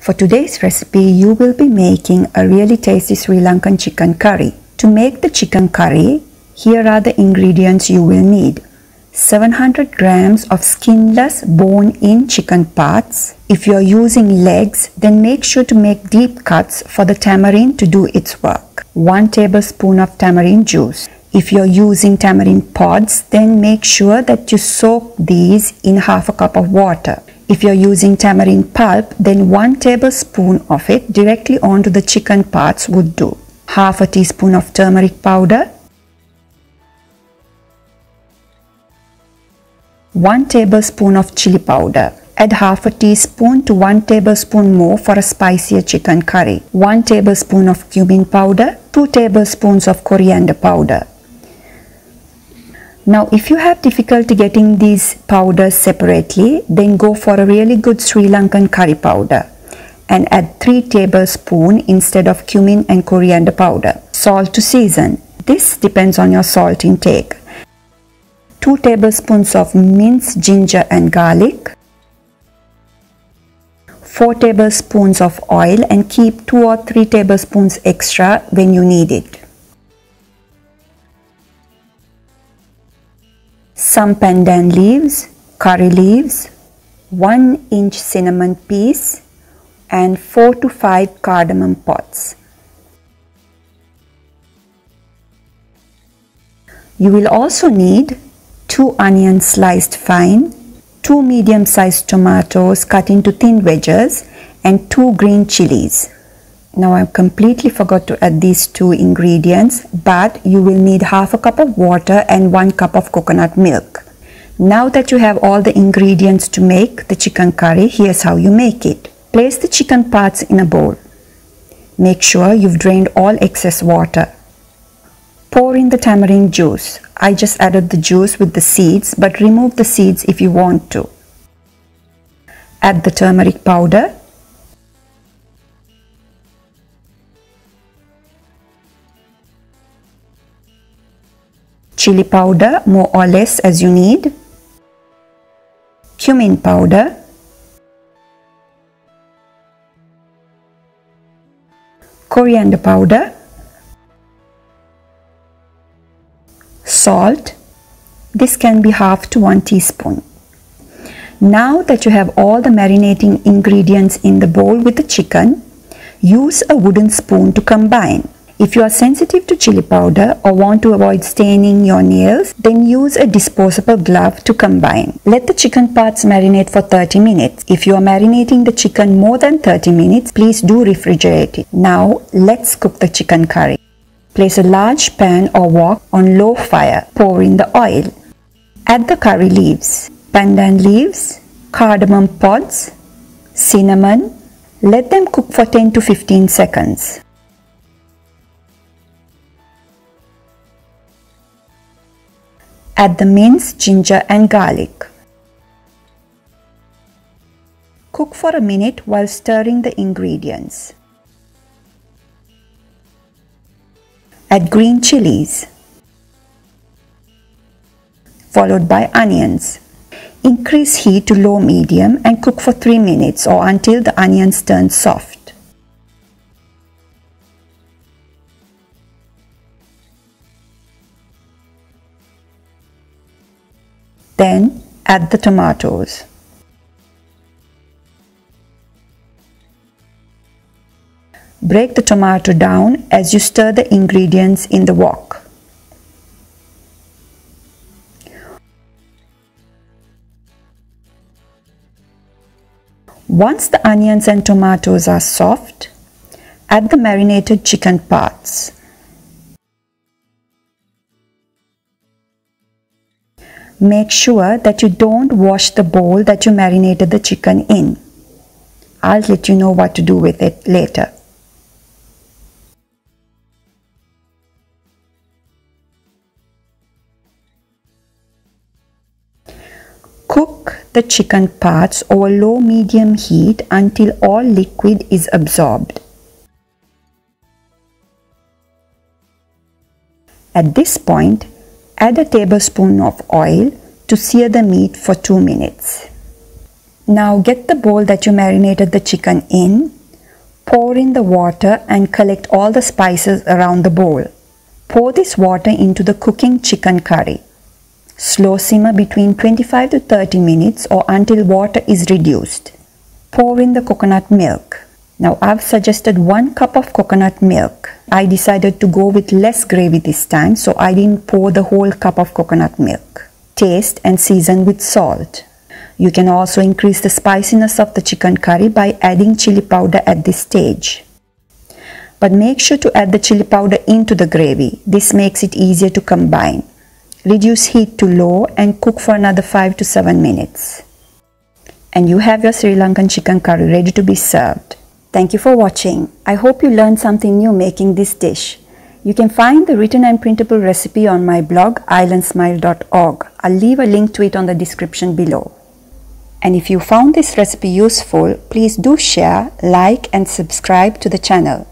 For today's recipe, you will be making a really tasty Sri Lankan chicken curry. To make the chicken curry, here are the ingredients you will need. 700 grams of skinless bone-in chicken parts. If you are using legs, then make sure to make deep cuts for the tamarind to do its work. 1 tablespoon of tamarind juice. If you are using tamarind pods, then make sure that you soak these in half a cup of water. If you are using tamarind pulp, then 1 tablespoon of it directly onto the chicken parts would do. Half a teaspoon of turmeric powder, 1 tablespoon of chilli powder. Add half a teaspoon to 1 tablespoon more for a spicier chicken curry. 1 tablespoon of cumin powder, 2 tablespoons of coriander powder. Now, if you have difficulty getting these powders separately, then go for a really good Sri Lankan curry powder and add 3 tablespoons instead of cumin and coriander powder. Salt to season. This depends on your salt intake. 2 tablespoons of minced ginger and garlic. 4 tablespoons of oil, and keep 2 or 3 tablespoons extra when you need it. Some pandan leaves, curry leaves, 1 inch cinnamon piece, and 4 to 5 cardamom pods. You will also need 2 onions sliced fine, 2 medium-sized tomatoes cut into thin wedges, and 2 green chilies. Now I completely forgot to add these 2 ingredients, but you will need half a cup of water and 1 cup of coconut milk. Now that you have all the ingredients to make the chicken curry, here's how you make it. Place the chicken parts in a bowl. Make sure you've drained all excess water. Pour in the tamarind juice. I just added the juice with the seeds, but remove the seeds if you want to. Add the turmeric powder. Chili powder, more or less as you need. Cumin powder. Coriander powder. Salt. This can be half to 1 teaspoon. Now that you have all the marinating ingredients in the bowl with the chicken, use a wooden spoon to combine. If you are sensitive to chili powder or want to avoid staining your nails, then use a disposable glove to combine. Let the chicken parts marinate for 30 minutes. If you are marinating the chicken more than 30 minutes, please do refrigerate it. Now let's cook the chicken curry. Place a large pan or wok on low fire. Pour in the oil. Add the curry leaves, pandan leaves, cardamom pods, cinnamon. Let them cook for 10 to 15 seconds. Add the minced ginger and garlic. Cook for a minute while stirring the ingredients. Add green chilies, followed by onions. Increase heat to low-medium and cook for 3 minutes or until the onions turn soft. Then add the tomatoes. Break the tomato down as you stir the ingredients in the wok. Once the onions and tomatoes are soft, add the marinated chicken parts. Make sure that you don't wash the bowl that you marinated the chicken in. I'll let you know what to do with it later. Cook the chicken parts over low-medium heat until all liquid is absorbed. At this point, add a tablespoon of oil to sear the meat for 2 minutes. Now get the bowl that you marinated the chicken in, pour in the water and collect all the spices around the bowl. Pour this water into the cooking chicken curry. Slow simmer between 25 to 30 minutes or until water is reduced. Pour in the coconut milk. Now I've suggested 1 cup of coconut milk. I decided to go with less gravy this time, so I didn't pour the whole cup of coconut milk. Taste and season with salt. You can also increase the spiciness of the chicken curry by adding chili powder at this stage. But make sure to add the chili powder into the gravy. This makes it easier to combine. Reduce heat to low and cook for another 5 to 7 minutes. And you have your Sri Lankan chicken curry ready to be served. Thank you for watching. I hope you learned something new making this dish. You can find the written and printable recipe on my blog islandsmile.org. I'll leave a link to it on the description below. And if you found this recipe useful, please do share, like and subscribe to the channel.